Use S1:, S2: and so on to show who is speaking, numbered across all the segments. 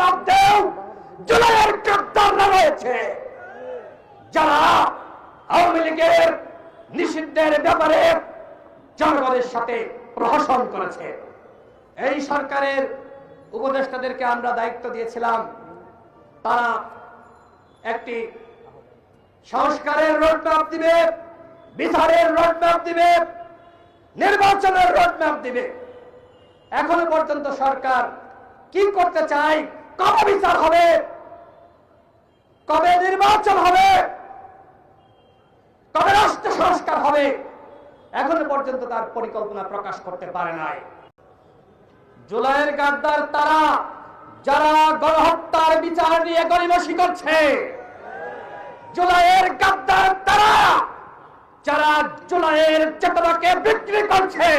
S1: মধ্যেও জুলাইয়ের গাদ্দাররা রয়েছে, যারা আওয়ামী লীগের নিষিদ্ধের ব্যাপারে জনগণের সাথে প্রহসন করেছে। এই সরকারের উপদেষ্টাদেরকে আমরা দায়িত্ব দিয়েছিলাম, তারা একটি সংস্কারের রোডম্যাপ দিবে, বিচারের রোডম্যাপ দিবে, নির্বাচনের রোডম্যাপ দিবে। এখনো পর্যন্ত সরকার কি করতে চায়, কবে বিচার হবে, কবে নির্বাচন হবে, কবে রাষ্ট্র সংস্কার হবে, এখনো পর্যন্ত তার পরিকল্পনা প্রকাশ করতে পারে নাই। জুলাইয়ের গাদ্দার তারা, যারা গণহত্যার বিচার নিয়ে গড়িমসি করছে। জুলাইয়ের গাদ্দার তারা, যারা জুলাইয়ের চেতনাকে বিক্রি করছে।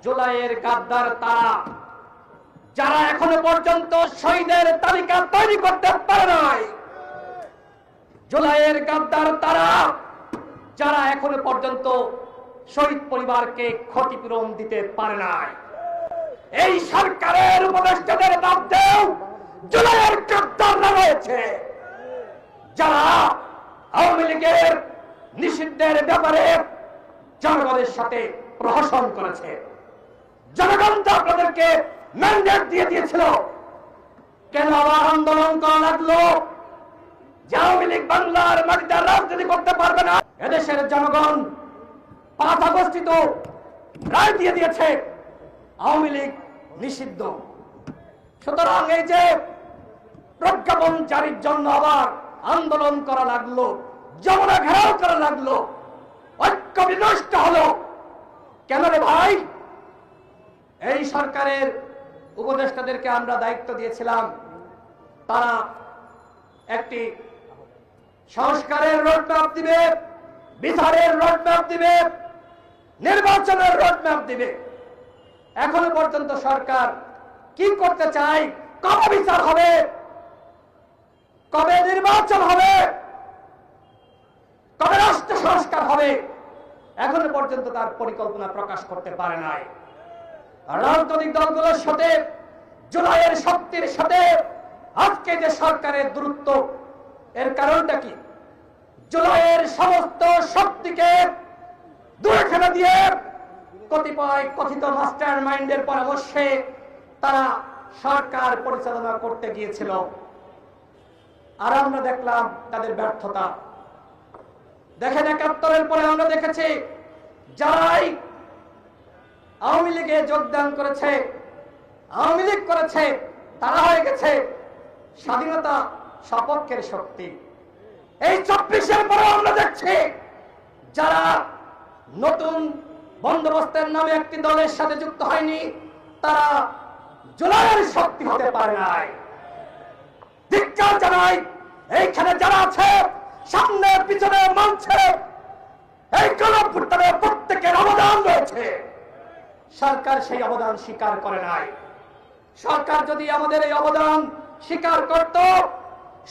S1: জুলাইয়ের গাদ্দার তারা, যারা এখনো পর্যন্ত শহীদের তালিকা তৈরি করতে পারে নাই। জুলাইয়ের গাদ্দার তারা, যারা এখনো পর্যন্ত শহীদ পরিবারকে ক্ষতিপূরণ দিতে পারে নাই। এই সরকারের উপদেষ্টাদের মধ্যেও জুলাইয়ের গাদ্দাররা রয়েছে, যারা আওয়ামী লীগের নিষিদ্ধের ব্যাপারে জনগণের সাথে প্রহসন করেছে। জনগণ তো আপনাদেরকে ম্যান্ডেট দিয়ে দিয়েছিল, কেন আবার আন্দোলন করা লাগলো? যে আওয়ামী লীগ বাংলার মাটিতে রাজনীতি করতে পারবে না। এদেশের জনগণ 5 আগস্টে তো রায় দিয়ে দিয়েছে আওয়ামী লীগ নিষিদ্ধ। সুতরাং এই যে প্রজ্ঞাপন জারির জন্য আবার আন্দোলন করা লাগলো, যমুনা ঘেরাও করা লাগলো, ঐক্য বিনষ্ট হলো কেন রে ভাই? এই সরকারের উপদেষ্টাদেরকে আমরা দায়িত্ব দিয়েছিলাম, তারা একটি সংস্কারের রোডম্যাপ দিবে, বিচারের রোডম্যাপ দিবে, নির্বাচনের রোডম্যাপ দিবে। এখনো পর্যন্ত সরকার কি করতে চায়, কবে বিচার হবে, কবে নির্বাচন হবে, কবে রাষ্ট্র সংস্কার হবে, এখনো পর্যন্ত তার পরিকল্পনা প্রকাশ করতে পারে নাই। রাজনৈতিক দলগুলোর সাথে জুলাইয়ের শক্তির সাথে আজকে যে সরকারের দূরত্ব, এর কারণটা কি? জুলাইয়ের সমস্ত শক্তিকে দূরে ঠেলে দিয়ে কতিপয় কথিত মাস্টার মাইন্ডের পরামর্শে তারা সরকার পরিচালনা করতে গিয়েছিল, আর আমরা দেখলাম তাদের ব্যর্থতা। দেখেন 71-এর পরে আমরা দেখেছি যারাই আওয়ামী লীগে যোগদান করেছে, আওয়ামী লীগ করেছে, তারা হয়ে গেছে স্বাধীনতা সপক্ষের শক্তি। এই 24-এর পরে আমরা দেখছি যারা নতুন বন্দোবস্তের নামে একটি দলের সাথে যুক্ত হয়নি, তারা জুলাইয়ের শক্তি হতে পারে নাই। ধিক্কার জানাই এইখানে যারা আছে, সামনে পিছনে মঞ্চে, এই গণঅভ্যুত্থানে প্রত্যেকের অবদান রয়েছে। সরকার সেই অবদান স্বীকার করে নাই। সরকার যদি আমাদের এই অবদান স্বীকার করত,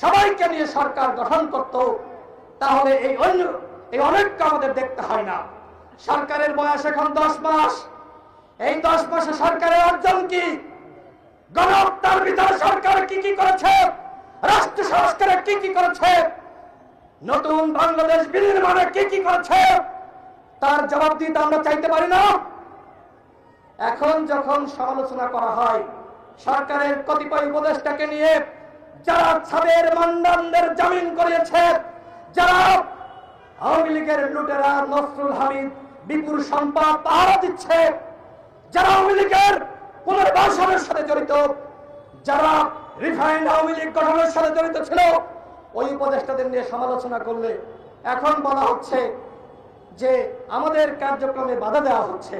S1: সবাইকে নিয়ে সরকার গঠন করত, তাহলে এই অনেককে আমাদের দেখতে হয় না। সরকারের বয়স এখন 10 মাস। এই 10 মাসে সরকারের অর্জন কি? গণহত্যার বিচার সরকার কি কি করেছে, রাষ্ট্র সংস্কারে কি কি করেছে, নতুন বাংলাদেশ বিনির্মাণে কি কি করেছে, তার জবাব দিতে আমরা চাইতে পারি না। এখন যখন সমালোচনা করা হয় সরকারের কতিপয় উপদেষ্টাকে নিয়ে, যারা ছাদের মান্দানদের জামিন করিয়েছে, যারা আওয়ামী লীগের লুটেরা নসরুল হামিদ বিপুল সম্পদ পাহারা দিচ্ছে, যারা আওয়ামী লীগের পুনর্বাসনের সাথে জড়িত, যারা রিফাইন্ড আওয়ামী লীগ গঠনের সাথে জড়িত ছিল, ওই উপদেষ্টাদের নিয়ে সমালোচনা করলে এখন বলা হচ্ছে যে আমাদের কার্যক্রমে বাধা দেওয়া হচ্ছে।